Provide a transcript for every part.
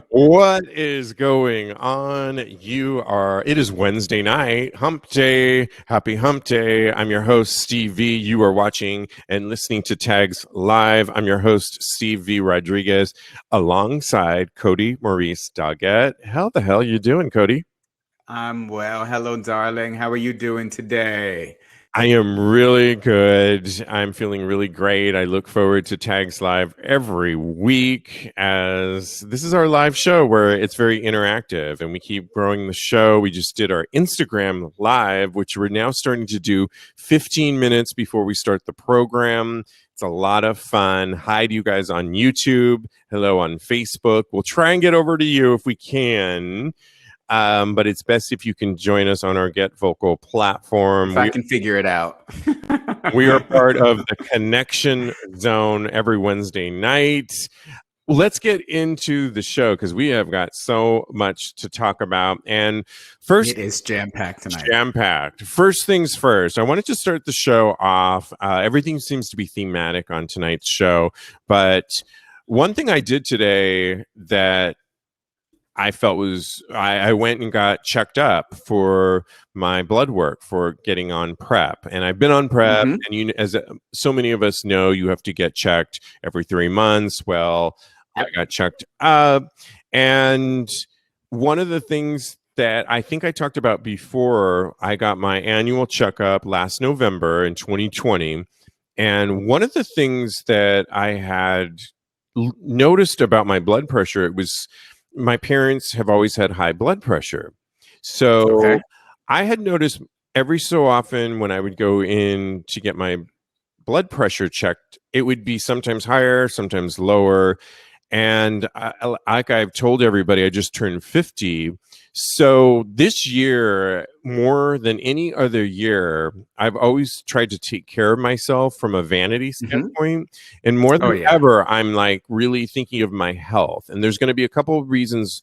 What is going on? It is Wednesday night, hump day. Happy hump day. I'm your host, Steve V. You are watching and listening to Tags Live. I'm your host, Steve V. Rodriguez, alongside Kodi, Maurice, Doggette. How the hell you doing, Kodi? I'm well. Hello, darling. How are you doing today? I am really good. I'm feeling really great. I look forward to Tags Live every week, as this is our live show where it's very interactive and we keep growing the show. We just did our Instagram Live, which we're now starting to do 15 minutes before we start the program. It's a lot of fun. Hi to you guys on YouTube. Hello on Facebook. We'll try and get over to you if we can. But it's best if you can join us on our Get Vocal platform. If I can figure it out. We are part of the Connection Zone every Wednesday night. Let's get into the show because we have got so much to talk about. And first, it is jam-packed tonight. Jam-packed. First things first, I wanted to start the show off. Everything seems to be thematic on tonight's show. But one thing I did today that I felt was I went and got checked up for my blood work for getting on PrEP, and I've been on PrEP. And you, as so many of us know, you have to get checked every 3 months. Well, I got checked up, and one of the things that I think I talked about before, I got my annual checkup last November in 2020, and one of the things that I had noticed about my blood pressure, it was my parents have always had high blood pressure. So I had noticed every so often when I would go in to get my blood pressure checked, it would be sometimes higher, sometimes lower. And like I've told everybody, I just turned 50. So this year, more than any other year, I've always tried to take care of myself from a vanity standpoint. And more than ever, I'm like really thinking of my health. And there's going to be a couple of reasons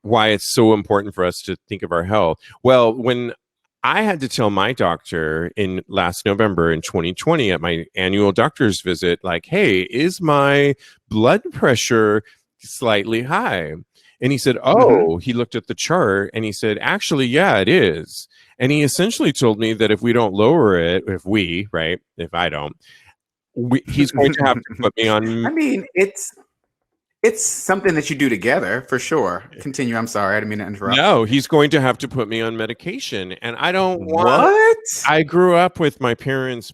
why it's so important for us to think of our health. Well, when I had to tell my doctor in last November in 2020 at my annual doctor's visit, like, hey, is my blood pressure slightly high? And he said, he looked at the chart and he said, actually, yeah, it is. And he essentially told me that if we don't lower it, if I don't, he's going to have to put me on. I mean, it's something that you do together for sure. Continue. I'm sorry. I didn't mean to interrupt. No, he's going to have to put me on medication. And I don't want. What? I grew up with my parents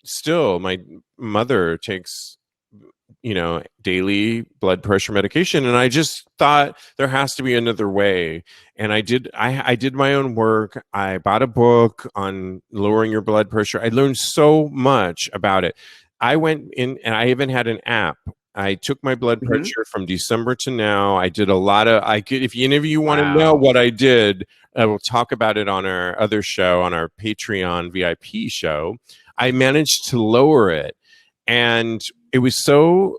still. My mother takes, daily blood pressure medication. And I just thought there has to be another way. And I did my own work. I bought a book on lowering your blood pressure. I learned so much about it. I went in and I even had an app. I took my blood pressure from December to now. I did a lot of, if any of you want to know what I did, I will talk about it on our other show, on our Patreon VIP show. I managed to lower it. And it was so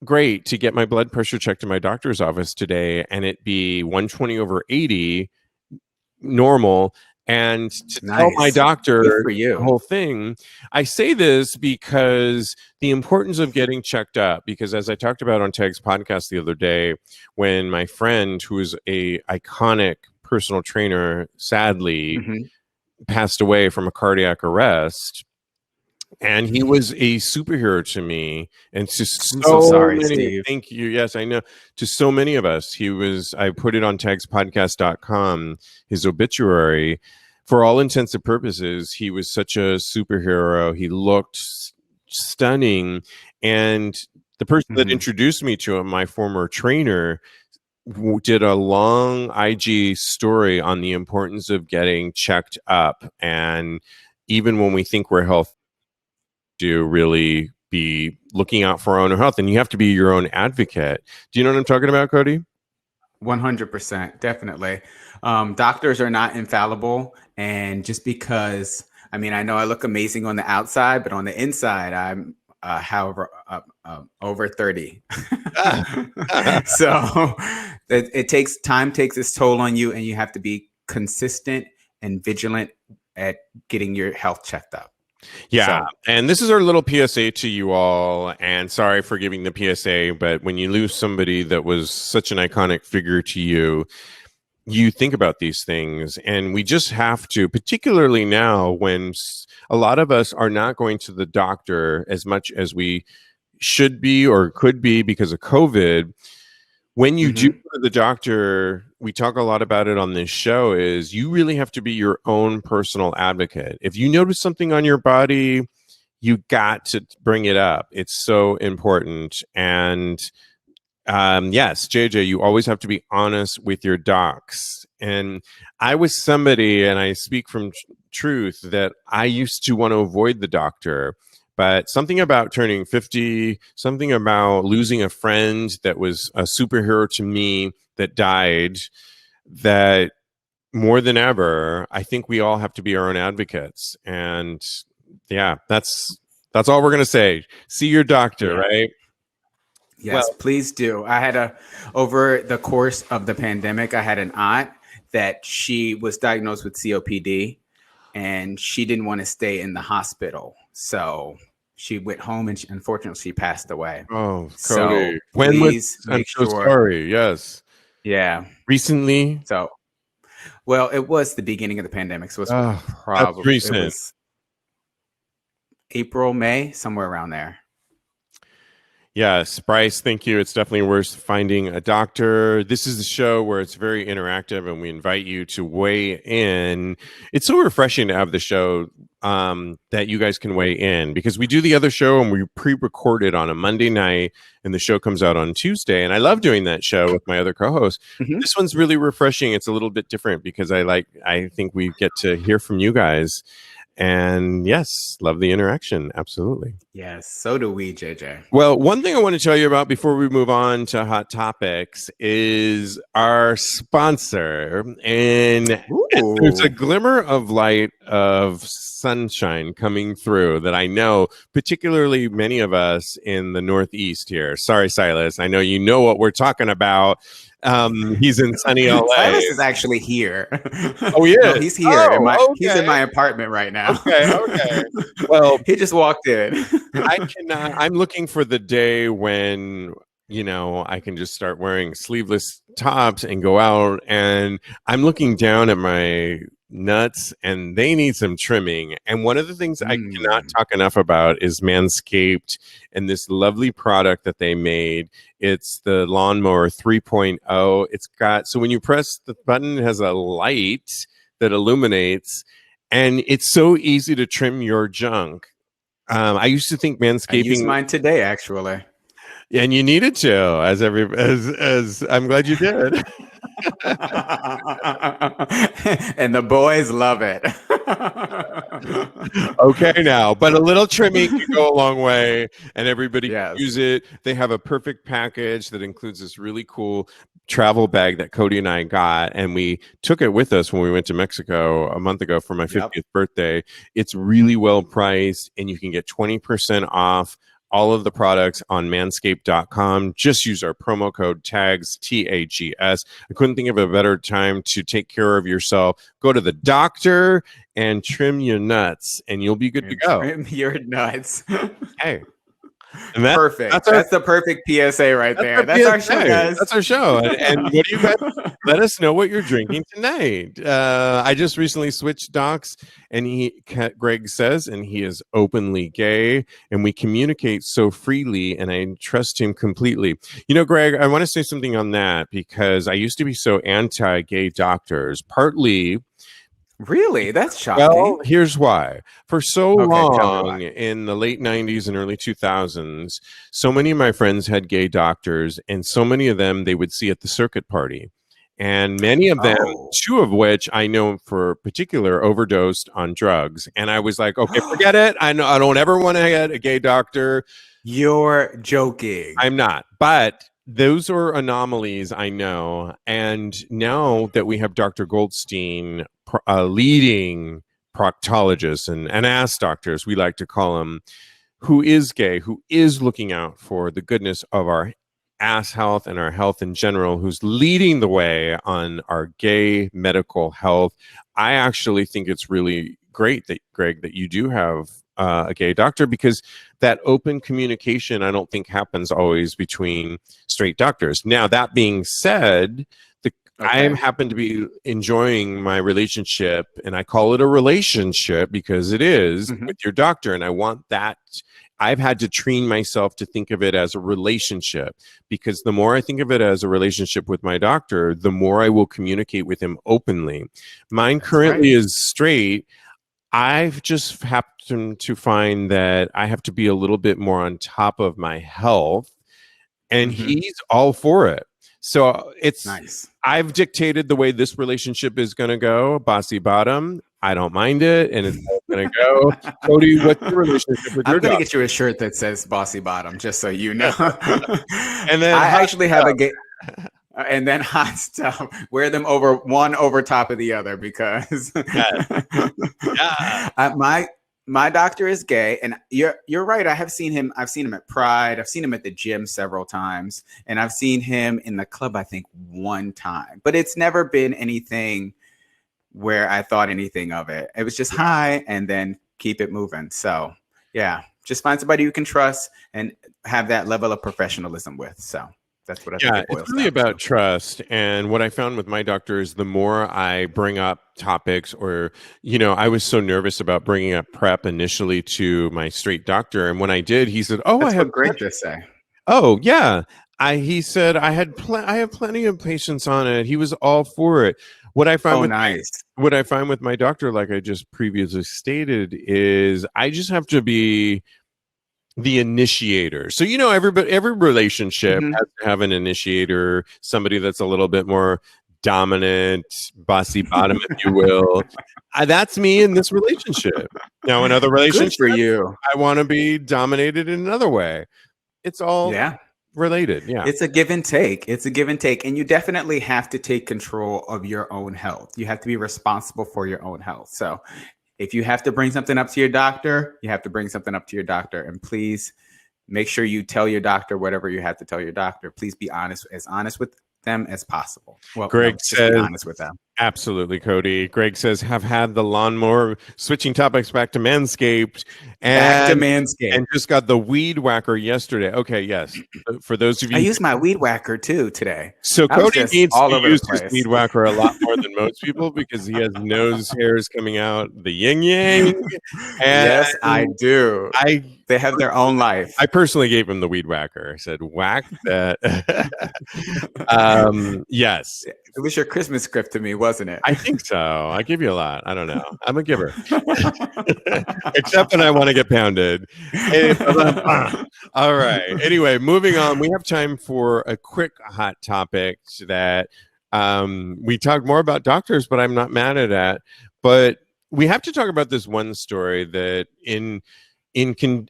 great to get my blood pressure checked in my doctor's office today and it be 120/80 normal. And to tell my doctor the whole thing, I say this because the importance of getting checked up, because as I talked about on TAGSPodcast the other day, when my friend, who is a iconic personal trainer, sadly passed away from a cardiac arrest, and he was a superhero to me, and to so sorry, many, Steve. Thank you. Yes, I know. To so many of us, I put it on TAGSPodcast.com, his obituary. For all intents and purposes, he was such a superhero. He looked stunning. And the person that introduced me to him, my former trainer, did a long IG story on the importance of getting checked up. And even when we think we're healthy, to really be looking out for our own health, and you have to be your own advocate. Do you know what I'm talking about, Kodi? 100%, definitely. Doctors are not infallible, and just because, I mean, I know I look amazing on the outside, but on the inside, I'm however over 30. So it takes its toll on you, and you have to be consistent and vigilant at getting your health checked up. Yeah. So, And this is our little PSA to you all. And sorry for giving the PSA, but when you lose somebody that was such an iconic figure to you, you think about these things. And we just have to, particularly now when a lot of us are not going to the doctor as much as we should be or could be because of COVID. When you do mhm. go to the doctor, we talk a lot about it on this show, is you really have to be your own personal advocate. If you notice something on your body, you got to bring it up. It's so important. And yes, JJ, you always have to be honest with your docs. And I was somebody, and I speak from truth, that I used to want to avoid the doctor. But something about turning 50, something about losing a friend that was a superhero to me that died, that more than ever, I think we all have to be our own advocates. And yeah, that's all we're gonna say. See your doctor, Yeah. right? Yes, Well, please do. Over the course of the pandemic, I had an aunt that she was diagnosed with COPD and she didn't want to stay in the hospital. So she went home and unfortunately she passed away. oh, So Kodi. When was please I'm make so sure. sorry. Yes. Yeah. Recently? So, well, it was the beginning of the pandemic. So Oh, that's probably, it recent. was April, May, somewhere around there. Yes, Bryce, thank you. It's definitely worth finding a doctor. This is the show where it's very interactive and we invite you to weigh in. It's so refreshing to have the show that you guys can weigh in, because we do the other show and we pre-record it on a Monday night and the show comes out on Tuesday. And I love doing that show with my other co-hosts. Mhm. This one's really refreshing. It's a little bit different because I think we get to hear from you guys. And yes, love the interaction. Absolutely. Yes, so do we, JJ. Well, one thing I want to tell you about before we move on to hot topics is our sponsor. And there's a Ooh. glimmer of light of sunshine coming through that I know, particularly many of us in the Northeast here. Sorry, Silas. I know you know what we're talking about. He's in sunny LA. Silas is actually here. Oh, he No, is. he's here. Oh, He's in okay. my apartment right now. Okay. Well, He just walked in. I cannot. I'm looking for the day when, I can just start wearing sleeveless tops and go out. And I'm looking down at my nuts, and they need some trimming. And one of the things I cannot Mm. talk enough about is Manscaped and this lovely product that they made. It's the Lawnmower 3.0. It's got, so when you press the button, it has a light that illuminates, and it's so easy to trim your junk. I used to think I used manscaping, mine today, actually. and you needed to, as I'm glad you did. And the boys love it. Okay, now, but a little trimming can go a long way, and everybody can Yes. use it. They have a perfect package that includes this really cool travel bag that Kodi and I got, and we took it with us when we went to Mexico a month ago for my Yep. 50th birthday. It's really well priced, and you can get 20% off all of the products on manscaped.com. Just use our promo code TAGS, TAGS. I couldn't think of a better time to take care of yourself. Go to the doctor and trim your nuts, and you'll be good to And go. trim your nuts. Hey. And Perfect. That's the perfect PSA right there. That's our show, guys. That's our show. And what do you guys? Let us know what you're drinking tonight. I just recently switched docs, and Greg says, and he is openly gay, and we communicate so freely, and I trust him completely. Greg, I want to say something on that, because I used to be so anti-gay doctors, partly. Really? That's Well, shocking. here's why. For so Okay, tell me why. long in the late 90s and early 2000s, so many of my friends had gay doctors, and so many of them they would see at the circuit party. And many of them, Oh. two of which I know for particular, overdosed on drugs. And I was like, okay, forget it. I don't ever want to get a gay doctor. You're joking. I'm not. But those are anomalies, I know. And now that we have Dr. Goldstein, leading proctologist and ass doctors, we like to call him, who is gay, who is looking out for the goodness of our ass health and our health in general, who's leading the way on our gay medical health. I actually think it's really great that, Greg, that you do have a gay doctor, because that open communication, I don't think, happens always between straight doctors. Now, that being said, I happen to be enjoying my relationship, and I call it a relationship because it is with your doctor. And I want that. I've had to train myself to think of it as a relationship, because the more I think of it as a relationship with my doctor, the more I will communicate with him openly. Mine currently is straight. I've just happened to find that I have to be a little bit more on top of my health, and he's all for it. So it's nice. I've dictated the way this relationship is going to go. Bossy bottom. I don't mind it, and it's going to go. Kodi, what's your relationship with your I'm going to get you a shirt that says Bossy Bottom, just so you know. And then I actually have a gay... And then hot stuff. Wear them one over top of the other, because my doctor is gay, and you're right. I've seen him at Pride. I've seen him at the gym several times, and I've seen him in the club, I think, one time. But it's never been anything where I thought anything of it. It was just hi, and then keep it moving. So yeah, just find somebody you can trust and have that level of professionalism with. So that's what I think. It's really about trust. And what I found with my doctor is the more I bring up topics, or, I was so nervous about bringing up PrEP initially to my straight doctor. And when I did, he said, "Oh, that's I have great to say." Oh, yeah. He said, I have plenty of patients on it. He was all for it. What I find what I find with my doctor, like I just previously stated, is I just have to be the initiator. So, every relationship has to have an initiator, somebody that's a little bit more dominant, bossy bottom, if you will. That's me in this relationship. Now, in other relationships, for you, I want to be dominated in another way. It's all related. Yeah. It's a give and take. And you definitely have to take control of your own health. You have to be responsible for your own health. So if you have to bring something up to your doctor, you have to bring something up to your doctor. And please make sure you tell your doctor whatever you have to tell your doctor. Please be honest with them as possible. Well, Greg says, be honest with them. Absolutely, Kodi. Greg says, have had the lawnmower, switching topics back to Manscaped. And just got the weed whacker yesterday. Okay, yes. For those of you, I used my weed whacker too today. So Kodi needs to use his weed whacker a lot more than most people, because he has nose hairs coming out, the yin yang. Yes, I do. They have their own life. I personally gave him the weed whacker. I said, whack that. Yes. It was your Christmas gift to me, wasn't it? I think so. I give you a lot. I don't know. I'm a giver. Except when I want to get pounded. All right. Anyway, moving on. We have time for a quick hot topic that we talk more about doctors, but I'm not mad at that. But we have to talk about this one story that in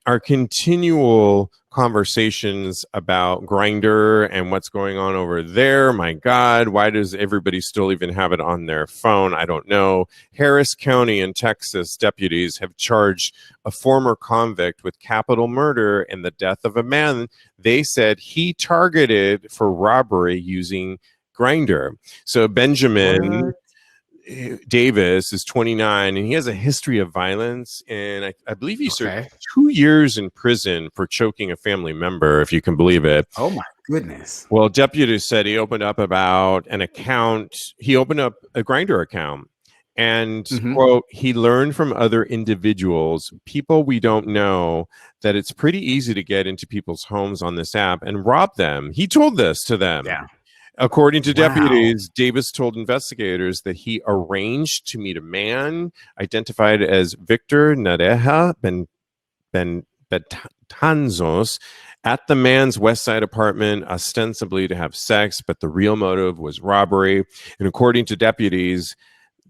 our continual conversations about Grindr and what's going on over there. My God, why does everybody still even have it on their phone? I don't know. Harris County in Texas deputies have charged a former convict with capital murder and the death of a man they said he targeted for robbery using Grindr. So Benjamin Davis is 29, and he has a history of violence, and I believe he served 2 years in prison for choking a family member, if you can believe it. Oh my goodness. Well, deputies said he opened up a Grindr account, and quote, he learned from other individuals, people we don't know, that it's pretty easy to get into people's homes on this app and rob them. He told this to them. Yeah. According to deputies, Davis told investigators that he arranged to meet a man identified as Victor Nareja Betanzos at the man's West Side apartment, ostensibly to have sex, but the real motive was robbery. And according to deputies,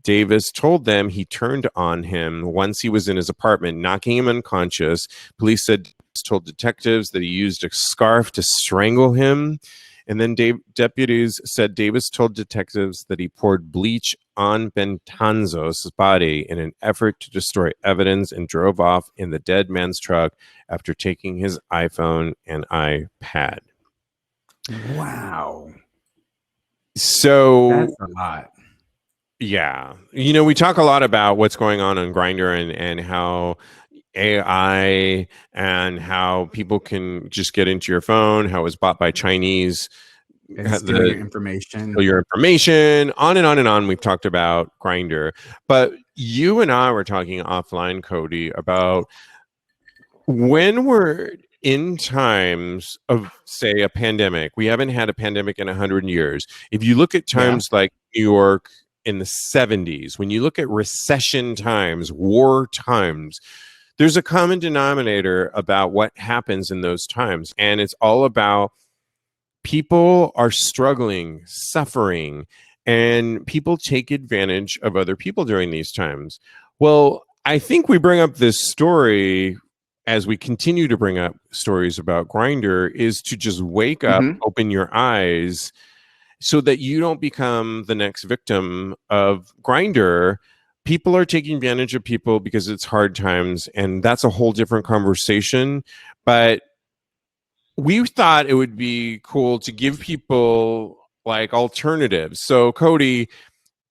Davis told them he turned on him once he was in his apartment, knocking him unconscious. Police said told detectives that he used a scarf to strangle him. And then deputies said Davis told detectives that he poured bleach on Betanzos' body in an effort to destroy evidence and drove off in the dead man's truck after taking his iPhone and iPad. Wow. So that's a lot. Yeah. We talk a lot about what's going on Grindr and how AI and how people can just get into your phone, how it was bought by Chinese, And stealing your information. your information, on and on and on. We've talked about Grindr, but you and I were talking offline, Kodi, about when we're in times of, say, a pandemic. We haven't had a pandemic in 100 years. If you look at times like New York in the 70s, when you look at recession times, war times, there's a common denominator about what happens in those times. And it's all about people are struggling, suffering, and people take advantage of other people during these times. Well, I think we bring up this story as we continue to bring up stories about Grindr is to just wake up, open your eyes so that you don't become the next victim of Grindr. People are taking advantage of people because it's hard times, and that's a whole different conversation. But we thought it would be cool to give people like alternatives. So, Kodi,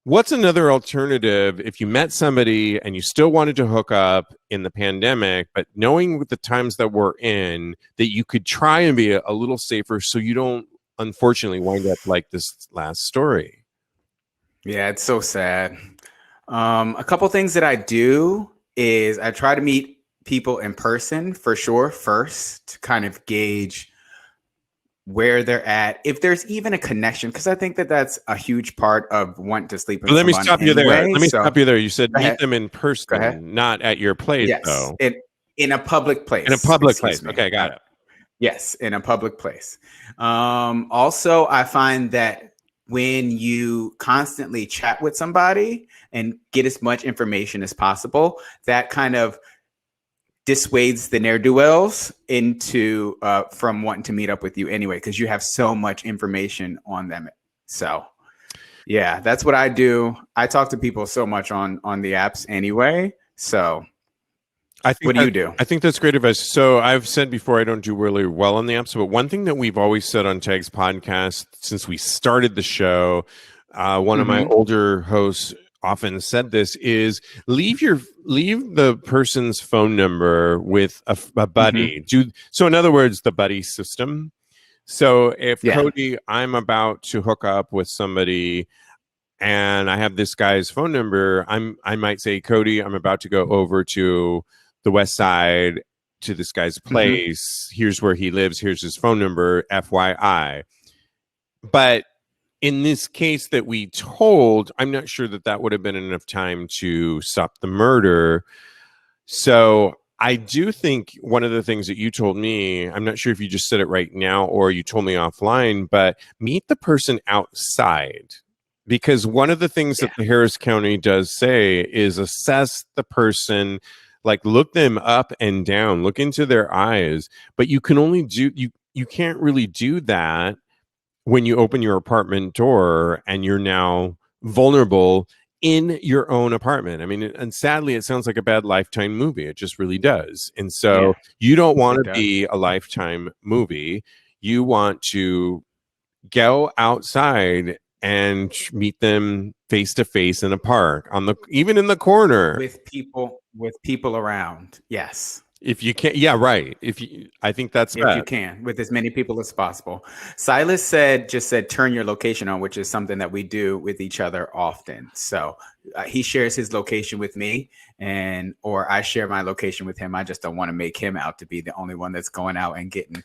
what's another alternative if you met somebody and you still wanted to hook up in the pandemic, but knowing with the times that we're in, that you could try and be a little safer so you don't unfortunately wind up like this last story? Yeah, it's so sad. A couple things that I do is I try to meet people in person for sure first to kind of gauge where they're at, if there's even a connection, because I think that that's a huge part of wanting to sleep with Let me someone stop you there. anyway. Let me stop you there. You said Go meet ahead. them in person, not at your place, Yes, though. in a public place. In a public Excuse place. me. Okay, got it. Yes, in a public place. Also, I find that when you constantly chat with somebody and get as much information as possible, that kind of dissuades the ne'er-do-wells into from wanting to meet up with you anyway, because you have so much information on them. So yeah, that's what I do. I talk to people so much on the apps anyway. So what do you do? I think that's great advice. So I've said before, I don't do really well on the apps, but one thing that we've always said on Tags Podcast since we started the show, one of my older hosts often said this, is leave the person's phone number with a buddy. So in other words, the buddy system. So if Kodi, I'm about to hook up with somebody and I have this guy's phone number, I might say, Kodi, I'm about to go over to the West Side to this guy's place. Here's where he lives. Here's his phone number, FYI. But in this case that we told, I'm not sure that that would have been enough time to stop the murder. So I do think one of the things that you told me, I'm not sure if you just said it right now or you told me offline, but meet the person outside. Because one of the things that the Harris County does say is assess the person, like look them up and down, look into their eyes. But you can only do, you can't really do that when you open your apartment door and you're now vulnerable in your own apartment. I mean, and sadly, it sounds like a bad Lifetime movie. It just really does. And so you don't want to be a Lifetime movie. You want to go outside and meet them face to face in a park, even in the corner, with people around. Yes. If you can, right. I think that's if you can, with as many people as possible. Silas just said, turn your location on, which is something that we do with each other often. So he shares his location with me, or I share my location with him. I just don't want to make him out to be the only one that's going out and getting.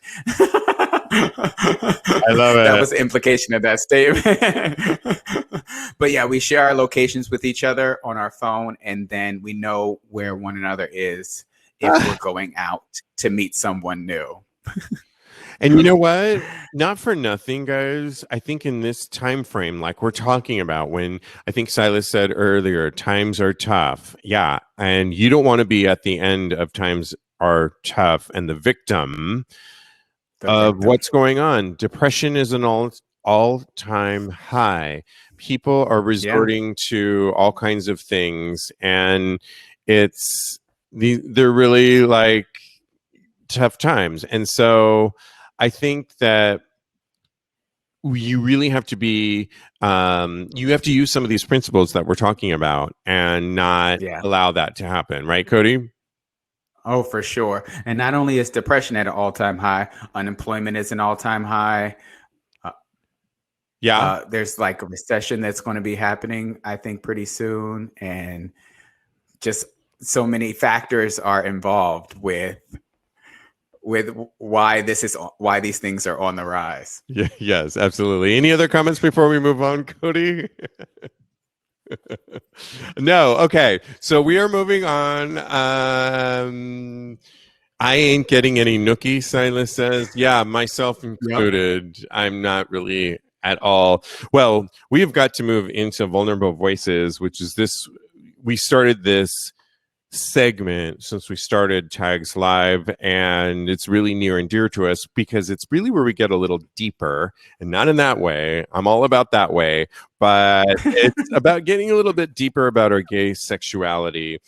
I love it. That was the implication of that statement. But yeah, we share our locations with each other on our phone, and then we know where one another is if we're going out to meet someone new. And you know what? Not for nothing, guys. I think in this time frame, like we're talking about, when I think Silas said earlier, times are tough. Yeah. And you don't want to be at the end of times are tough and the victim of what's going on. Depression is an all-time high. People are resorting to all kinds of things, and they're really like tough times. And so I think that you really have to be you have to use some of these principles that we're talking about and not allow that to happen, right, Kodi? Oh, for sure. And not only is depression at an all-time high, unemployment is an all-time high. Uh, Yeah. there's like a recession that's going to be happening, I think, pretty soon, and just so many factors are involved with why these things are on the rise. Yeah, yes, absolutely. Any other comments before we move on, Kodi? No. Okay. So we are moving on. I ain't getting any nookie, Silas says. Yeah, myself Yep. included. I'm not really at all. Well, we have got to move into vulnerable voices, which is this. We started this segment since we started Tags Live, and it's really near and dear to us because it's really where we get a little deeper, and not in that way. I'm all about that way, but it's about getting a little bit deeper about our gay sexuality.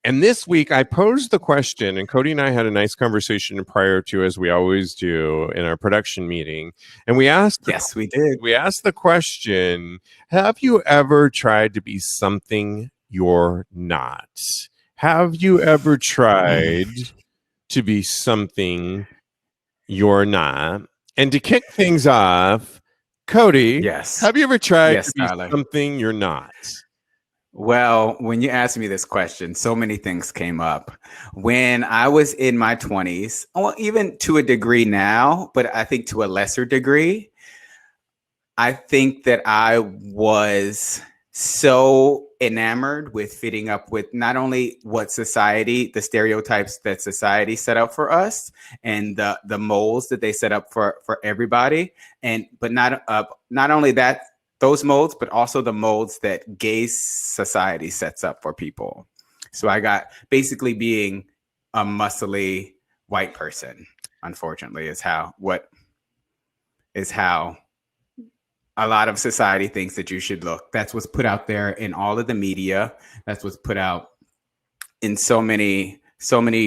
And this week I posed the question, and Kodi and I had a nice conversation prior to, as we always do in our production meeting. And we asked, Yes, we did. we asked the question, have you ever tried to be something you're not? Have you ever tried to be something you're not? And to kick things off, Kodi, Yes. have you ever tried Yes, to be darling. something you're not? Well, when you asked me this question, so many things came up. When I was in my 20s, well, even to a degree now, but I think to a lesser degree, I think that I was so enamored with fitting up with not only what society, the stereotypes that society set up for us, and the molds that they set up for everybody, and but not only that, those molds, but also the molds that gay society sets up for people. So I got basically being a muscly white person, unfortunately, is how a lot of society thinks that you should look. That's what's put out there in all of the media. That's what's put out in so many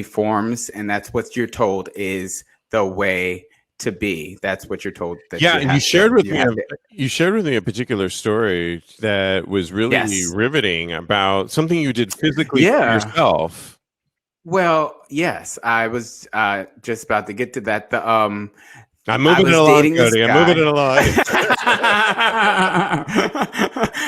forms, and that's what you're told is the way to be. That's what you're told. That Yeah, and you shared with me to. you shared with me a particular story that was really Yes. riveting about something you did physically for Yeah. yourself. Well, yes, I was just about to get to that. I'm moving it along, Kodi. I'm moving it along.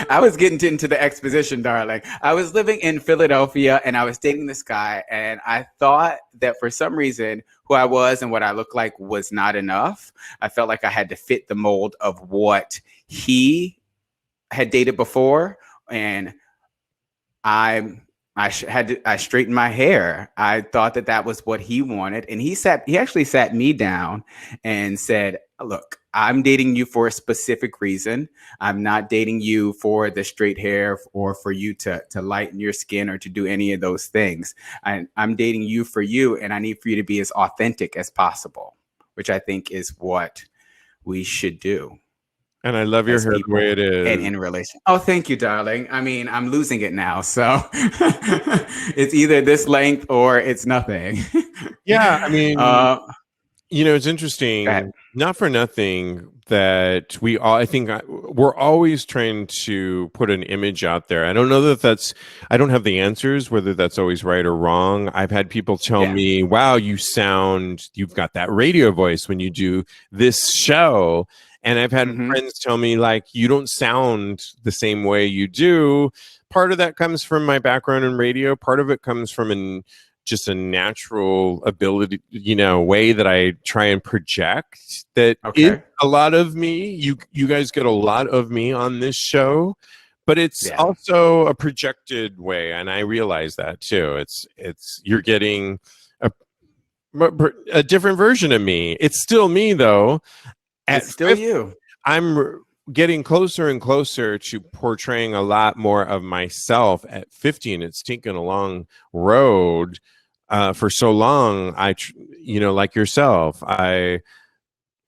I was getting into the exposition, darling. I was living in Philadelphia and I was dating this guy, and I thought that for some reason who I was and what I looked like was not enough. I felt like I had to fit the mold of what he had dated before, and I straightened my hair. I thought that that was what he wanted. And he actually sat me down and said, look, I'm dating you for a specific reason. I'm not dating you for the straight hair or for you to lighten your skin or to do any of those things. I'm dating you for you, and I need for you to be as authentic as possible, which I think is what we should do. And I love your hair the way it is. And in relation. Oh, thank you, darling. I mean, I'm losing it now. So it's either this length or it's nothing. Yeah, I mean, it's interesting. Not for nothing that I think we're always trying to put an image out there. I don't know that I don't have the answers, whether that's always right or wrong. I've had people tell me, wow, you've got that radio voice when you do this show. And I've had friends tell me, like, you don't sound the same way you do. Part of that comes from my background in radio. Part of it comes from just a natural ability, way that I try and project that is a lot of me. You guys get a lot of me on this show, but it's also a projected way. And I realize that too. You're getting a different version of me. It's still me though. It's still you. I'm getting closer and closer to portraying a lot more of myself at 50, and it's taken a long road for so long. Like yourself, I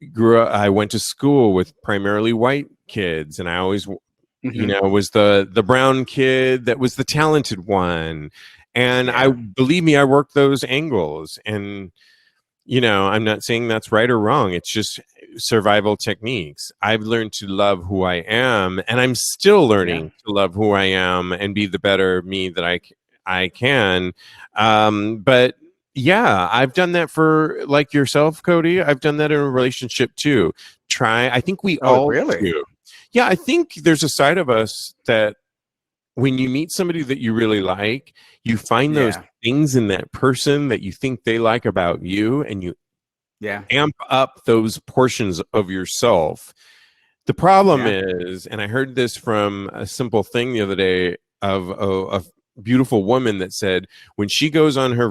went to school with primarily white kids, and I always, was the brown kid that was the talented one. And I worked those angles, and I'm not saying that's right or wrong. It's just survival techniques. I've learned to love who I am, and I'm still learning to love who I am and be the better me that I can. But Yeah, I've done that for like yourself, Cody. I've done that in a relationship too. I think we Oh, all really? do. Yeah, I think there's a side of us that when you meet somebody that you really like, you find those Yeah. things in that person that you think they like about you, and you Yeah. amp up those portions of yourself. The problem Yeah. is, and I heard this from a simple thing the other day of a beautiful woman that said when she goes on her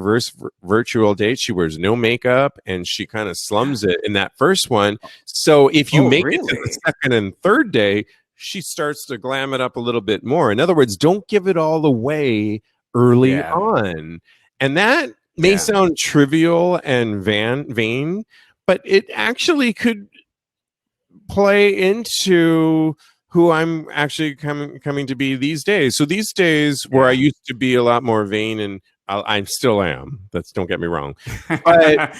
virtual date, she wears no makeup and she kind of slums it in that first one. So if you Oh, make it to the really? second and third day, she starts to glam it up a little bit more. In other words, don't give it all away early Yeah. on. And that may Yeah. sound trivial and vain, but it actually could play into who I'm actually coming to be these days. So these days, where I Yeah. used to be a lot more vain, and I still am. That's don't get me wrong, but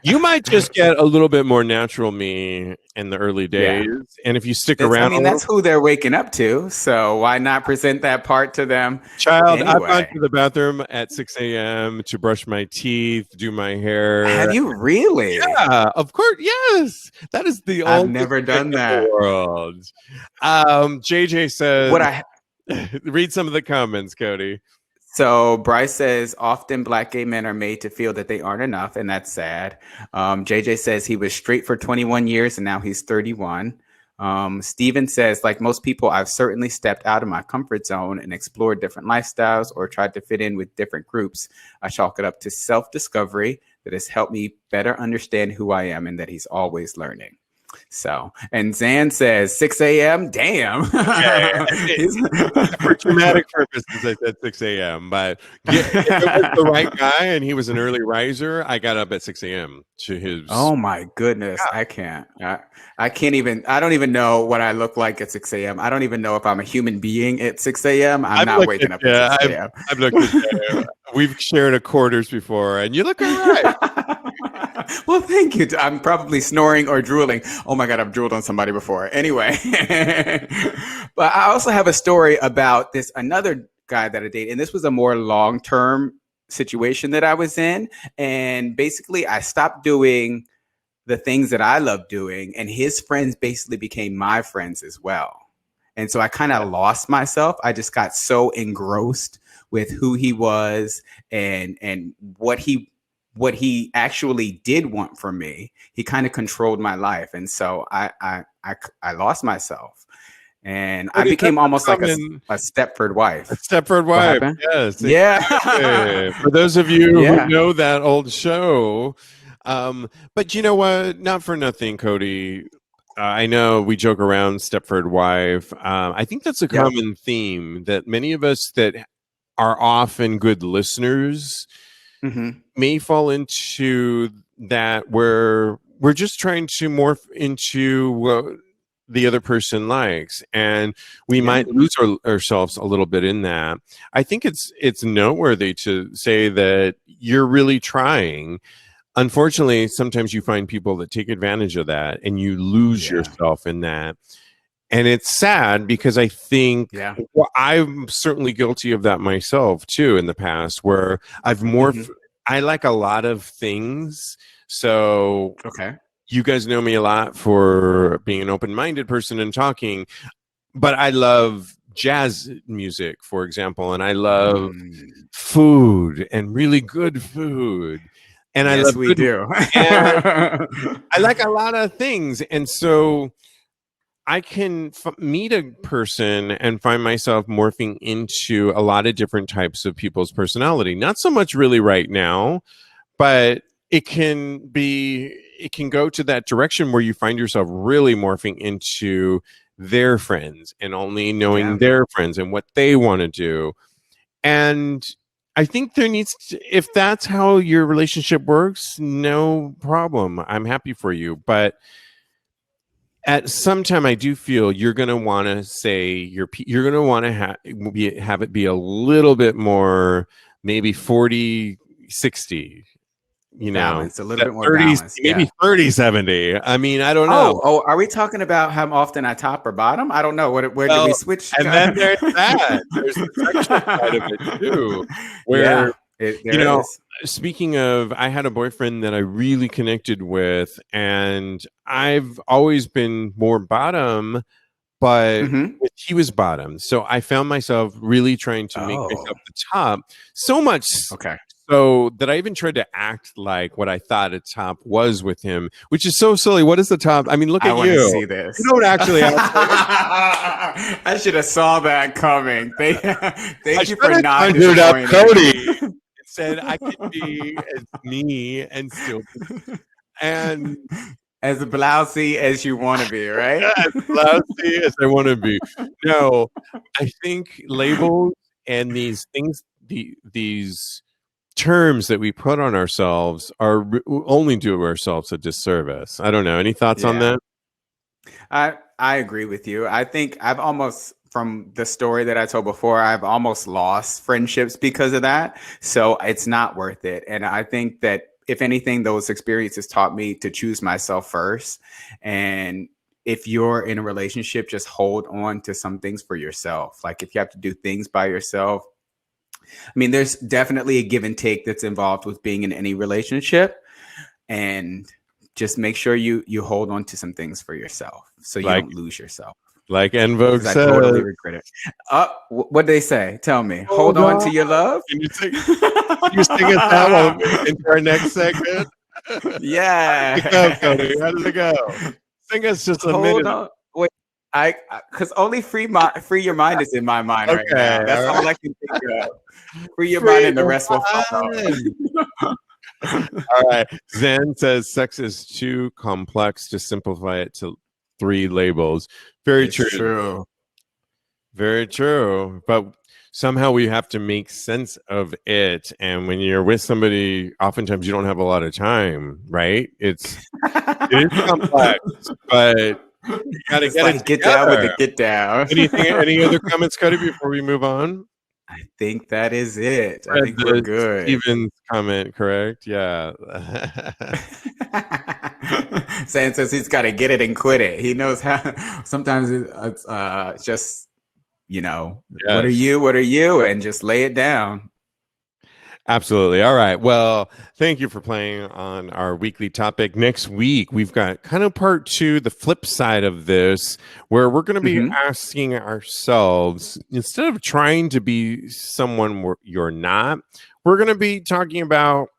you might just get a little bit more natural me in the early Yeah. days, and if you stick I around a mean, little. that's who they're waking up to. So why not present that part to them Child, I've gone anyway? to the bathroom at 6 a.m. to brush my teeth, do my Have hair. you really? Yeah, of course. Yes, that is the I've oldest never trick done in the that. world. JJ says, What I read some of the comments, Cody. So Bryce says often black gay men are made to feel that they aren't enough, and that's sad. JJ says he was straight for 21 years and now he's 31. Steven says, like most people, I've certainly stepped out of my comfort zone and explored different lifestyles or tried to fit in with different groups. I chalk it up to self-discovery that has helped me better understand who I am and that he's always learning. So, and Zan says 6 a.m. Damn. Okay. For dramatic purposes, I said 6 a.m. But yeah, if it was the right guy and he was an early riser, I got up at 6 a.m. to his. Oh my goodness. I can't. I can't even. I don't even know what I look like at 6 a.m. I don't even know if I'm a human being at 6 a.m. I'm I've not looked at waking up you. at 6 a.m. I've looked at you. We've shared a quarters before, and you look all right. Well, thank you. I'm probably snoring or drooling. Oh my God, I've drooled on somebody before. Anyway, but I also have a story about this another guy that I dated, and this was a more long-term situation that I was in. And basically, I stopped doing the things that I love doing, and his friends basically became my friends as well. And so I kind of lost myself. I just got so engrossed with who he was and what he actually did want from me. He kind of controlled my life, and so I lost myself, and I Cody, that's became almost like common. a Stepford A wife. Stepford What wife. happened? Yes, Yeah, exactly. For those of you who yeah, know that old show, but you know what? Not for nothing, Cody. I know we joke around Stepford wife. I think that's a yep, common theme that many of us that are often good listeners hmm, may fall into, that where we're just trying to morph into what the other person likes, and we yeah, might lose ourselves a little bit in that. I think it's noteworthy to say that you're really trying. Unfortunately, sometimes you find people that take advantage of that and you lose yeah, yourself in that, and it's sad because I think, yeah, well, I'm certainly guilty of that myself too in the past, where I've hmm, morphed. I like a lot of things. So okay, you guys know me a lot for being an open-minded person and talking, but I love jazz music, for example, and I love mm. food and really good food. And I Yes, love we good, do. and I like a lot of things. And so I can meet a person and find myself morphing into a lot of different types of people's personality. Not so much really right now, but it can go to that direction where you find yourself really morphing into their friends and only knowing Yeah, their friends and what they want to do. And I think there needs to, if that's how your relationship works, no problem. I'm happy for you. But at some time I do feel you're going to want to say you're going to want to have it be a little bit more, maybe 40-60, you know, balance, a little that bit more 30, balance. maybe Yeah. 30-70. I mean, I don't know. Oh, are we talking about how often I top or bottom? I don't know. Where did we Well, switch? and then there's that. There's the sexual side of it too, where Yeah. There is. Speaking of, I had a boyfriend that I really connected with, and I've always been more bottom, but Mm-hmm. he was bottom. So I found myself really trying to make Oh, myself the top, so much okay. so that I even tried to act like what I thought a top was with him, which is so silly. What is the top? I mean, look I at want to you. see this. You don't actually act like it. I should have saw that coming. I Thank you should for have not conjured up disappointing. Cody and said I could be as me and still and As blousy as you want to be, right? as lousy as I want to be. No, I think labels and these things, these terms that we put on ourselves are only do ourselves a disservice. I don't know. Any thoughts on Yeah. that? I agree with you. I think I've almost, from the story that I told before, I've almost lost friendships because of that. So it's not worth it. And I think that if anything, those experiences taught me to choose myself first. And if you're in a relationship, just hold on to some things for yourself. Like if you have to do things by yourself, I mean, there's definitely a give and take that's involved with being in any relationship. And just make sure you hold on to some things for yourself so you Like don't lose yourself. En Vogue Because I totally says, regret it. What they say? Tell me. Hold hold on on. to your love. Can you sing us that while into our next segment? Yeah. How does it go, Cody? How does it go? Sing us just a Hold minute. on. Wait. Because only free your mind is in my mind right Okay, now. That's all all right. I can think of. Free your mind Free and the your rest will follow. mind. All right. Zen says sex is too complex to simplify it to 3 labels. Very It's true. true. Very true. But somehow we have to make sense of it. And when you're with somebody, oftentimes you don't have a lot of time, right? It is complex, but you got to It's get it like get down with the together. get down. Any other comments, Cody, before we move on? I think that is it. I Read think we're the good. Stevens comment, correct? Yeah. Sam says he's got to get it and quit it. He knows how. Sometimes it's just, what are Yes. you? What are you? And just lay it down. Absolutely. All right. Well, thank you for playing on our weekly topic. Next week, we've got kind of part 2, the flip side of this, where we're going to be asking ourselves, instead of trying to be someone you're not, we're going to be talking about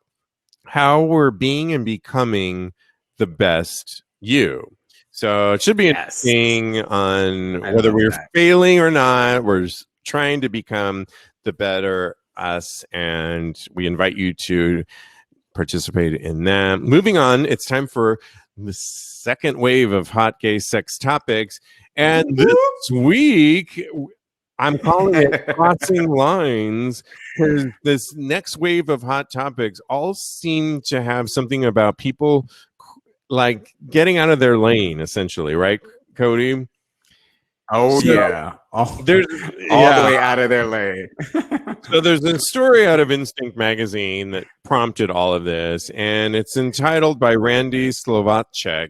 how we're being and becoming the best you. So it should be Yes. interesting on I whether love we're that. failing or not. We're trying to become the better us, and we invite you to participate in that. Moving on, it's time for the second wave of hot gay sex topics. And this week, I'm calling it crossing lines, because this next wave of hot topics all seem to have something about people like getting out of their lane, essentially, right, Cody? Oh, So yeah. there's All the way out of their lane. So there's a story out of Instinct magazine that prompted all of this, and it's entitled by Randy Slovacek.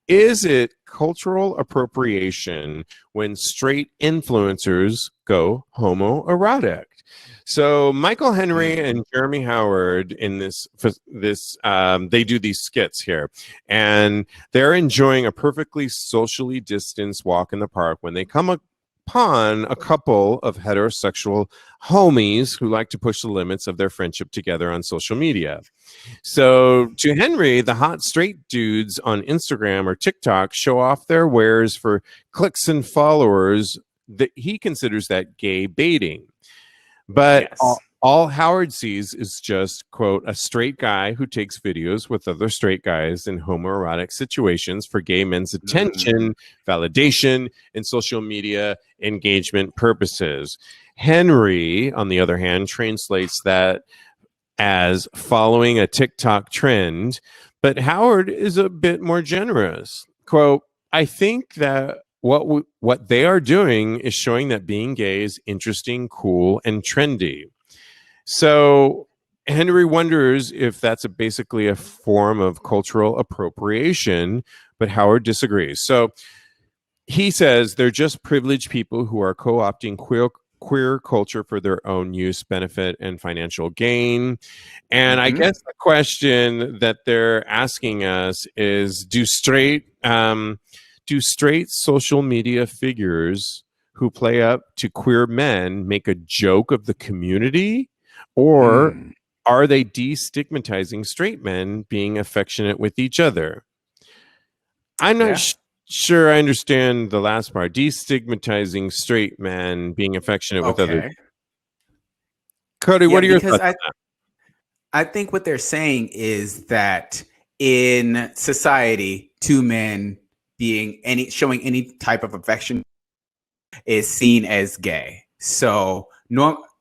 Is it cultural appropriation when straight influencers go homoerotic? So Michael Henry and Jeremy Howard in this they do these skits here, and they're enjoying a perfectly socially distanced walk in the park when they come upon a couple of heterosexual homies who like to push the limits of their friendship together on social media. So to Henry, the hot straight dudes on Instagram or TikTok show off their wares for clicks and followers. That he considers that gay baiting. But Yes. all Howard sees is just, quote, a straight guy who takes videos with other straight guys in homoerotic situations for gay men's attention, validation, and social media engagement purposes. Henry, on the other hand, translates that as following a TikTok trend, but Howard is a bit more generous. Quote, I think that what they are doing is showing that being gay is interesting, cool, and trendy. So Henry wonders if that's basically a form of cultural appropriation, but Howard disagrees. So he says they're just privileged people who are co-opting queer culture for their own use, benefit, and financial gain. And I Mhm. guess the question that they're asking us is, do straight social media figures who play up to queer men make a joke of the community, or Mm. are they destigmatizing straight men being affectionate with each other? I'm not Yeah. sure I understand the last part. Destigmatizing straight men being affectionate with others. Okay. Cody, Yeah, what are your because thoughts I on that? I think what they're saying is that in society, two men being showing any type of affection is seen as gay. So,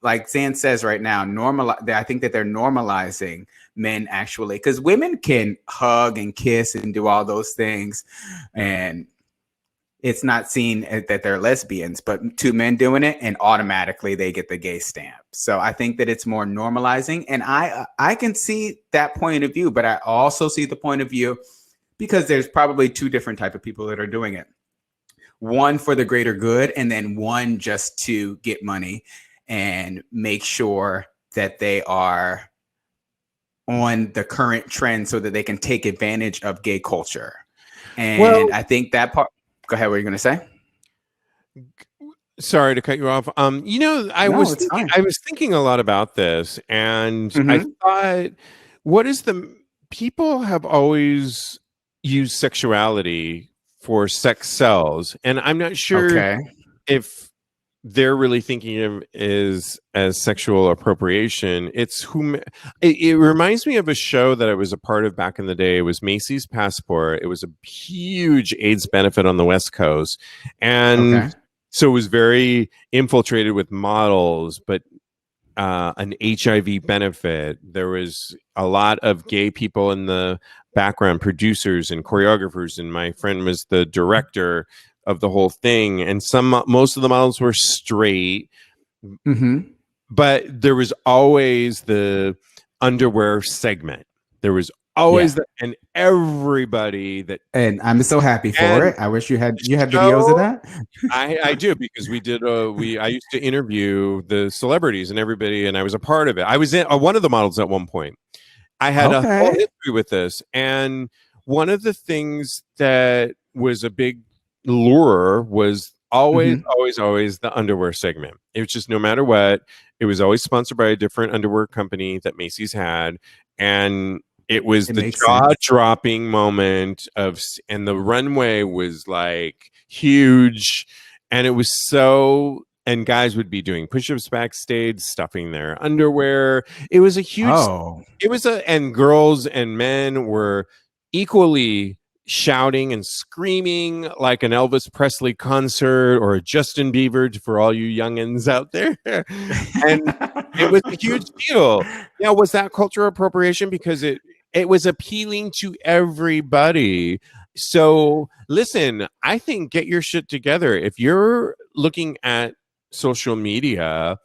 like Zan says right now, I think that they're normalizing men actually, because women can hug and kiss and do all those things, and it's not seen that they're lesbians, but two men doing it and automatically they get the gay stamp. So I think that it's more normalizing, and I can see that point of view, but I also see the point of view because there's probably two different type of people that are doing it. One for the greater good, and then one just to get money and make sure that they are on the current trend so that they can take advantage of gay culture. And Well, I think that part. Go ahead. What are you going to say? sorry to cut you off. No, it's fine. I was thinking a lot about this, and I Mm-hmm. thought, what is the people have always used sexuality for sex sells, and I'm not sure Okay. if they're really thinking of is as sexual appropriation. It's it reminds me of a show that I was a part of back in the day. It was Macy's Passport. It was a huge AIDS benefit on the West Coast, and Okay. so it was very infiltrated with models, but an HIV benefit. There was a lot of gay people in the background, producers and choreographers, and my friend was the director of the whole thing. And most of the models were straight, Mm-hmm. but there was always the underwear segment. There was always Yeah. the, and everybody that, And I'm so happy for and it. I wish you had videos of show that. I do, because we did I used to interview the celebrities and everybody, and I was a part of it. I was in one of the models at one point. I had a whole Okay. history with this, and one of the things that was a big lure was always, Mm-hmm. always, always the underwear segment. It was just, no matter what, it was always sponsored by a different underwear company that Macy's had, and it was It the makes sense. jaw-dropping moment and the runway was like huge, and it was so. And guys would be doing push-ups backstage, stuffing their underwear. It was a huge, Oh. and girls and men were equally shouting and screaming like an Elvis Presley concert or a Justin Bieber, for all you youngins out there. And it was a huge deal. Now, was that cultural appropriation? Because it was appealing to everybody. So listen, I think, get your shit together. If you're looking at social media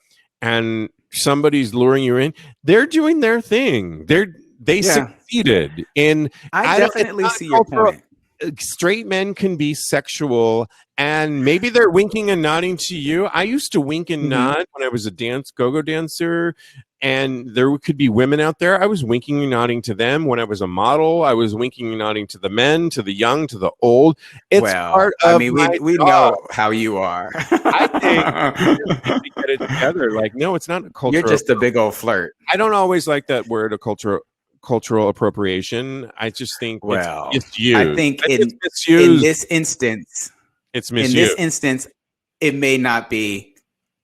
and somebody's luring you in, they're doing their thing. They Yeah. succeeded in. I I don't. It's definitely not see your cultural. point. Straight men can be sexual, and maybe they're winking and nodding to you. I used to wink and Mm-hmm. nod when I was a go-go dancer, and there could be women out there. I was winking and nodding to them. When I was a model, I was winking and nodding to the men, to the young, to the old. It's Well, part I of mean, my we job. know how you are. I think you just need to get it together. Like, no, it's not a You're cultural. just a big old flirt. I don't always like that word, a cultural appropriation. I just think it's Well, I misused. think Maybe it's in misused. this instance, It's in this misused. instance, it may not be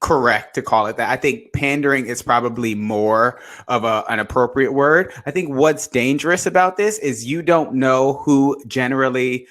correct to call it that. I think pandering is probably more of an appropriate word. I think what's dangerous about this is you don't know who genuinely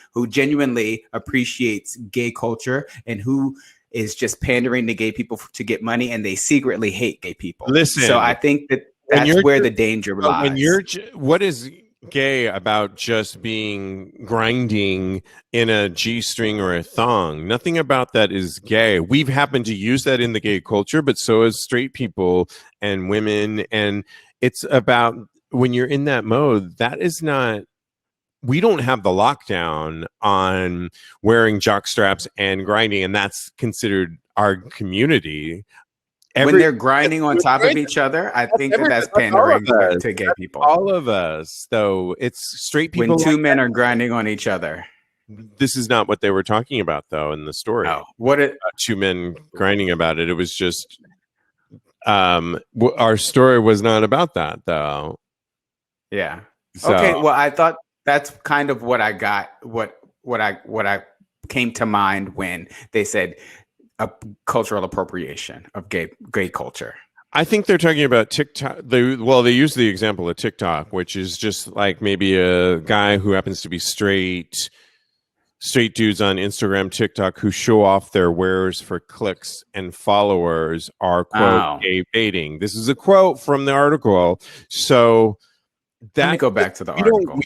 appreciates gay culture and who is just pandering to gay people to get money, and they secretly hate gay people. So Listen, I think that when that's you're where the danger lies. what is gay about just being grinding in a G-string or a thong? Nothing about that is gay. We've happened to use that in the gay culture, but so as straight people and women. And it's about, when you're in that mode, that is not, we don't have the lockdown on wearing jock straps and grinding, and that's considered our community. when they're grinding on top of each other, I think that's pandering to gay people. All of us, though. It's straight people. When two men are grinding on each other. This is not what they were talking about, though, in the story. Oh, two men grinding about it. It was just our story was not about that, though. Yeah. So, okay. Well, I thought that's kind of what I got. What I came to mind when they said cultural appropriation of gay culture. I think they're talking about TikTok. They use the example of TikTok, which is just like maybe a guy who happens to be straight dudes on Instagram, TikTok, who show off their wares for clicks and followers are, quote, gay baiting. This is a quote from the article. So let me go back to the article.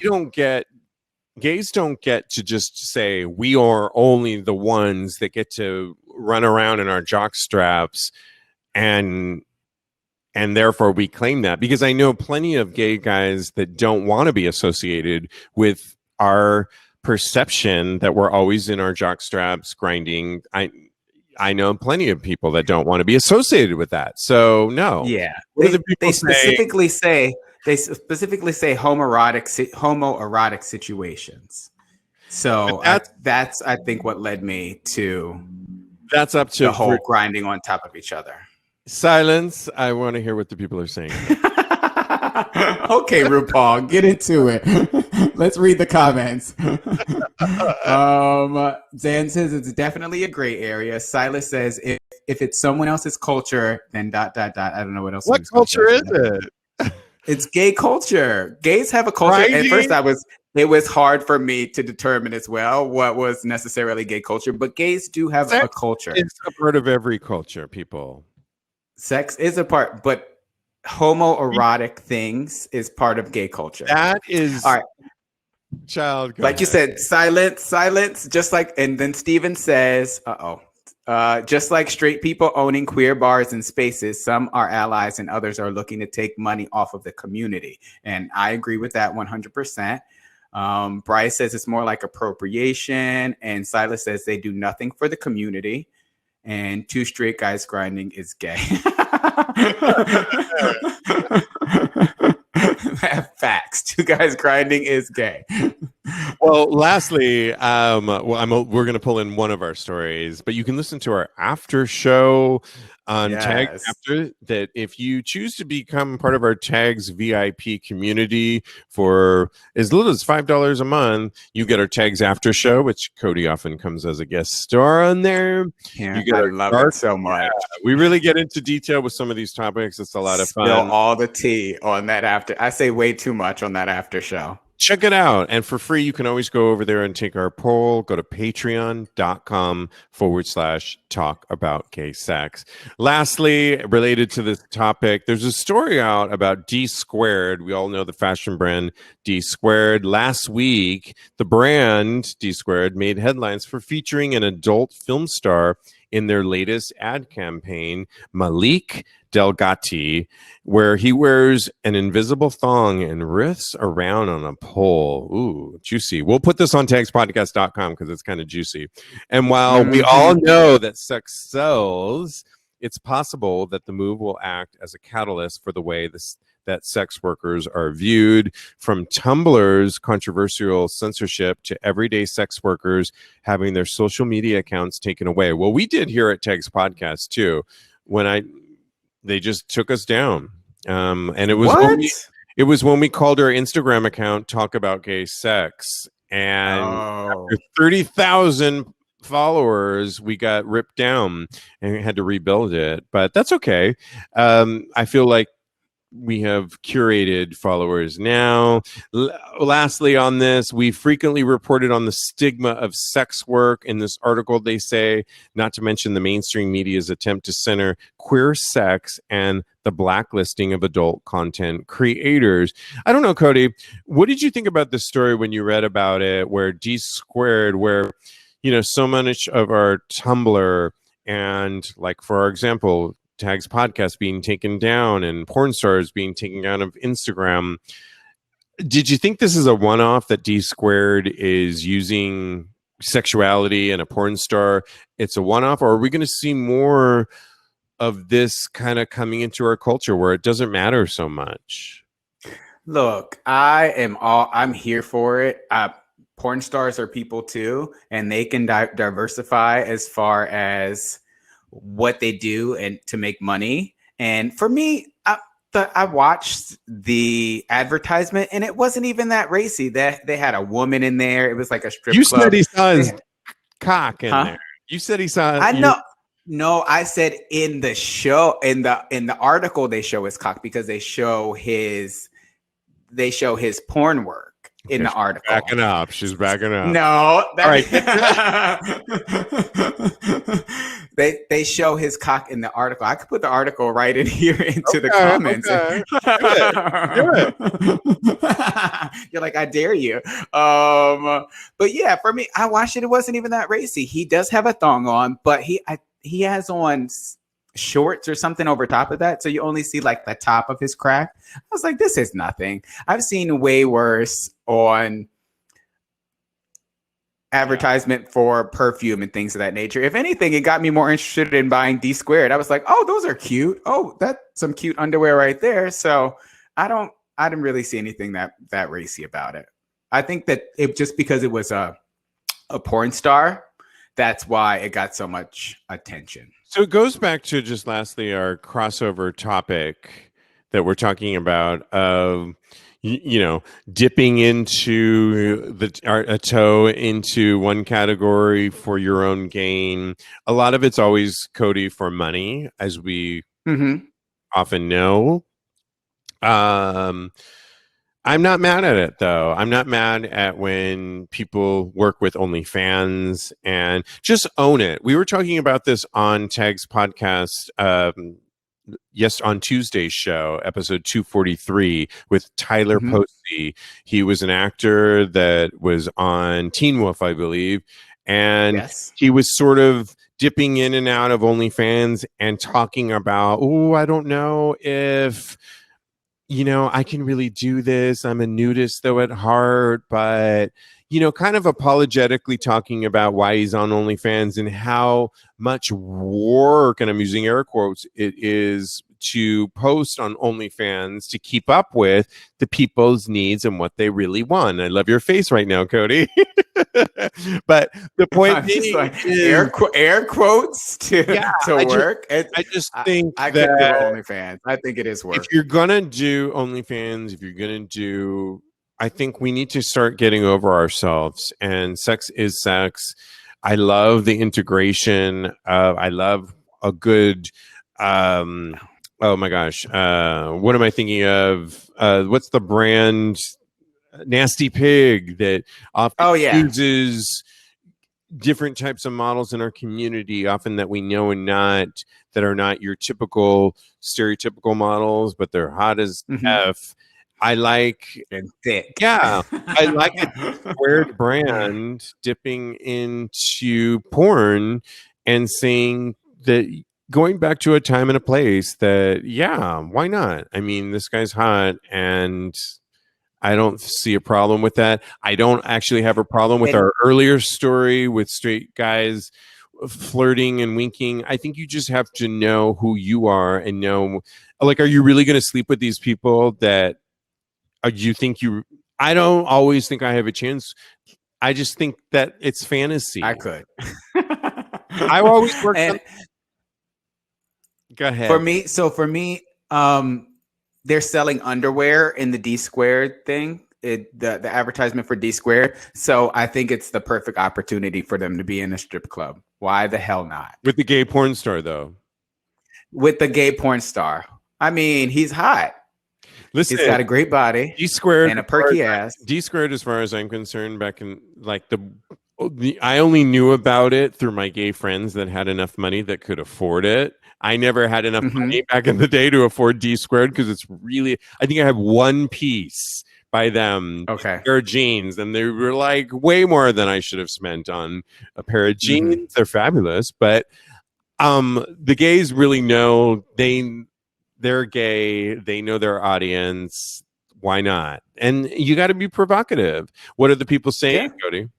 Gays don't get to just say we are only the ones that get to run around in our jock straps and therefore we claim that, because I know plenty of gay guys that don't want to be associated with our perception that we're always in our jock straps grinding. I know plenty of people that don't want to be associated with that. So no. Yeah. They specifically say homoerotic situations. So that's I think what led me to that's up to the whole grinding on top of each other. Silence. I want to hear what the people are saying. Okay, RuPaul, get into it. Let's read the comments. Dan says it's definitely a gray area. Silas says if it's someone else's culture, then ... I don't know what else. What culture is it? It's gay culture. Gays have a culture. At first, it was hard for me to determine as well what was necessarily gay culture, but gays do have a culture. It's a part of every culture, people. Sex is a part, but homoerotic things is part of gay culture. That is all right. Child, like you said, silence. Just like, and then Steven says, just like straight people owning queer bars and spaces, some are allies and others are looking to take money off of the community. And I agree with that 100%. Bryce says it's more like appropriation, and Silas says they do nothing for the community. And two straight guys grinding is gay. Facts. Two guys grinding is gay. Well, lastly, we're going to pull in one of our stories, but you can listen to our after show on Tags After. That if you choose to become part of our Tags VIP community for as little as $5 a month, you get our Tags After show, which Kodi often comes as a guest star on there. Yeah, I love it so much. Yeah, we really get into detail with some of these topics. It's a lot of fun. Spill all the tea on that after. I say way too much on that after show. Check it out. And for free, you can always go over there and take our poll. Go to patreon.com/talk about gay sex. Lastly, related to this topic, there's a story out about D Squared. We all know the fashion brand D Squared. Last week, the brand D Squared made headlines for featuring an adult film star in their latest ad campaign, Malik Doggette, where he wears an invisible thong and wrists around on a pole. Ooh, juicy. We'll put this on TAGSPodcast.com because it's kind of juicy. And while we all know that sex sells, it's possible that the move will act as a catalyst for the way that sex workers are viewed, from Tumblr's controversial censorship to everyday sex workers having their social media accounts taken away. Well, we did here at Tags Podcast too, when they just took us down. And it was when we called our Instagram account Talk About Gay Sex, and after 30,000 followers, we got ripped down and we had to rebuild it, but that's okay. I feel like we have curated followers now. Lastly on this, we frequently reported on the stigma of sex work. In this article, they say, not to mention the mainstream media's attempt to center queer sex and the blacklisting of adult content creators. I don't know, Kodi, what did you think about this story when you read about it, where D Squared, where, you know, so much of our Tumblr and, like, for example, Tags Podcast being taken down and porn stars being taken down of Instagram. Did you think this is a one-off, that D Squared is using sexuality and a porn star? It's a one-off, or are we going to see more of this kind of coming into our culture where it doesn't matter so much? Look, I'm here for it. Porn stars are people too, and they can diversify as far as what they do and to make money. And for me, I watched the advertisement, and it wasn't even that racy. That they had a woman in there. It was like a strip You club. said he saw his cock in Huh? there. You said he saw. I know. No, I said in the show, in the article, they show his cock because they show his porn work in the article. Backing up. She's backing up. No, All right. they show his cock in the article. I could put the article right in here into the comments. Okay. Do it. You're like, I dare you. But yeah, for me, I watched it. It wasn't even that racy. He does have a thong on, but he has on shorts or something over top of that, so you only see like the top of his crack. I was like, this is nothing. I've seen way worse on advertisement for perfume and things of that nature. If anything, it got me more interested in buying D Squared. I was like, oh, those are cute. Oh, that's some cute underwear right there. So I didn't really see anything that racy about it. I think that it just because it was a porn star, that's why it got so much attention. So it goes back to just lastly our crossover topic that we're talking about of dipping into a toe into one category for your own gain. A lot of it's always, Kodi, for money, as we often know. I'm not mad at it, though. I'm not mad at when people work with OnlyFans and just own it. We were talking about this on TAGSPodcast, on Tuesday's show, episode 243, with Tyler Posey. He was an actor that was on Teen Wolf, I believe, and he was sort of dipping in and out of OnlyFans and talking about, I don't know if I can really do this. I'm a nudist though at heart, but kind of apologetically talking about why he's on OnlyFans and how much work, and I'm using air quotes, it is to post on OnlyFans to keep up with the people's needs and what they really want. I love your face right now, Kodi. But the point being, like, air quotes to work. I just think I could do OnlyFans. I think it is work. If you're gonna do OnlyFans, I think we need to start getting over ourselves. And sex is sex. I love the integration. I love a good. Oh my gosh! What am I thinking of? What's the brand? Nasty Pig that often uses different types of models in our community, often that we know and not, that are not your typical stereotypical models, but they're hot as F. I like and thick. Yeah, I like a squared brand dipping into porn and saying that, going back to a time and a place that, why not? I mean, this guy's hot, and I don't see a problem with that. I don't actually have a problem with our earlier story with straight guys flirting and winking. I think you just have to know who you are and know, like, are you really going to sleep with these people that you think I don't always think I have a chance. I just think that it's fantasy. I could. I always work on. Go ahead. For me, they're selling underwear in the D Squared thing, the advertisement for D Squared. So I think it's the perfect opportunity for them to be in a strip club. Why the hell not? With the gay porn star, though. With the gay porn star. I mean, he's hot. Listen, he's got a great body. D Squared and a perky ass. D Squared, as far as I'm concerned, back in like I only knew about it through my gay friends that had enough money that could afford it. I never had enough money back in the day to afford D Squared, because it's really, I think I have one piece by them, a pair of jeans, and they were like way more than I should have spent on a pair of jeans. They're fabulous, but the gays really know they're gay. They know their audience. Why not? And you got to be provocative. What are the people saying, Kodi?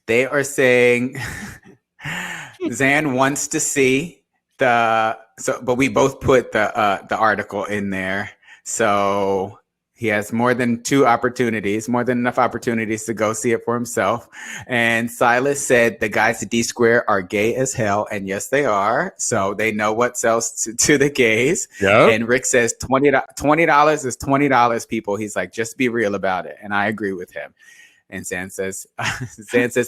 They are saying Zan wants to see but we both put the article in there. So he has more than enough opportunities to go see it for himself. And Silas said the guys at D Square are gay as hell, and yes, they are. So they know what sells to the gays. Yep. And Rick says $20 is $20, people. He's like, just be real about it, and I agree with him. And Zan says,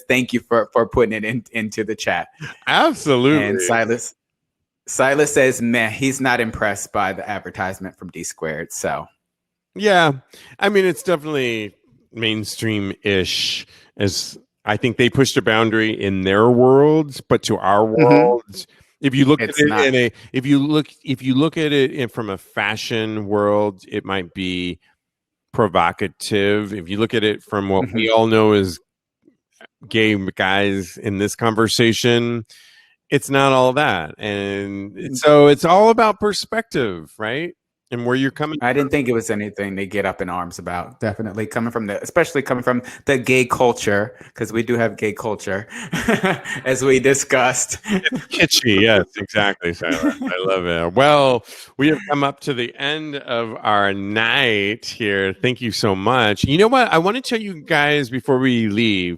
thank you for putting it into the chat. Absolutely. And Silas says, meh, he's not impressed by the advertisement from D Squared. So, yeah, I mean, it's definitely mainstream-ish. As I think they pushed a boundary in their worlds, but to our worlds, if you look at it if you look at it from a fashion world, it might be provocative. If you look at it from what we all know as gay guys in this conversation, it's not all that. And so it's all about perspective, right? And where you're coming I didn't think it was anything to get up in arms about. Definitely especially coming from the gay culture, because we do have gay culture, as we discussed. It's kitschy. Yes, exactly, Silas. I love it. Well, we have come up to the end of our night here. Thank you so much. You know what? I want to tell you guys before we leave,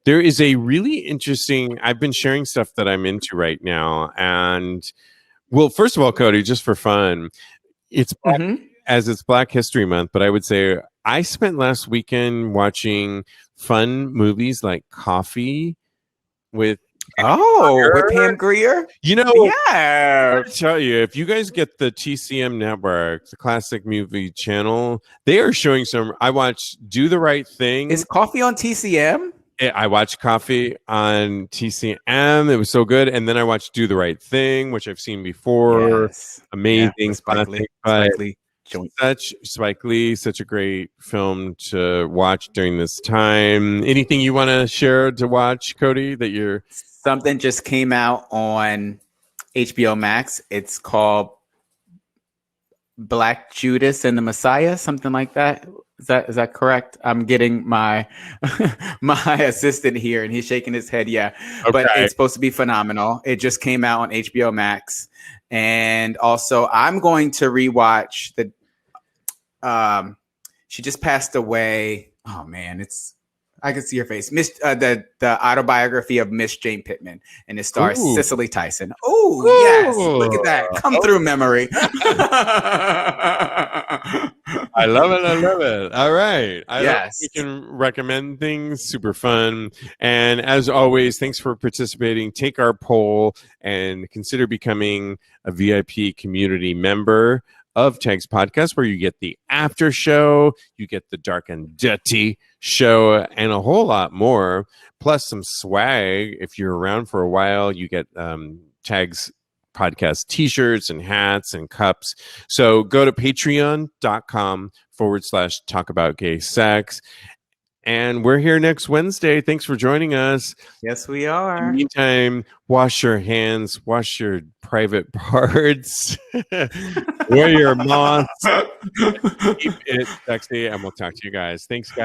there is a really interesting, I've been sharing stuff that I'm into right now. And well, first of all, Kodi, just for fun, it's Black History Month, but I would say I spent last weekend watching fun movies like Coffee with Pam Grier. You know, yeah. I tell you, if you guys get the TCM network, the Classic Movie Channel, they are showing some. I watched Do the Right Thing. Is Coffee on TCM? I watched Coffee on TCM. It was so good. And then I watched Do the Right Thing, which I've seen before. Yes. Amazing. Spike Lee. Spike Lee, such a great film to watch during this time. Anything you want to share to watch, Kodi, that you're... Something just came out on HBO Max. It's called Black Judas and the Messiah, something like that. Is that correct? I'm getting my my assistant here, and he's shaking his head. Yeah, okay. But it's supposed to be phenomenal. It just came out on HBO Max, and also I'm going to rewatch the. She just passed away. Oh man, I can see her face. The autobiography of Miss Jane Pittman, and it stars Cicely Tyson. Oh yes, look at that, come through memory. I love it. All right. Yes. We can recommend things. Super fun. And as always, thanks for participating. Take our poll and consider becoming a VIP community member of Tags Podcast, where you get the after show, you get the dark and dirty show, and a whole lot more, plus some swag. If you're around for a while, you get Tags Podcast t-shirts and hats and cups. So go to patreon.com/talk about gay sex. And we're here next Wednesday. Thanks for joining us. Yes, we are. In the meantime, wash your hands, wash your private parts, wear your masks, keep it sexy, and we'll talk to you guys. Thanks, guys.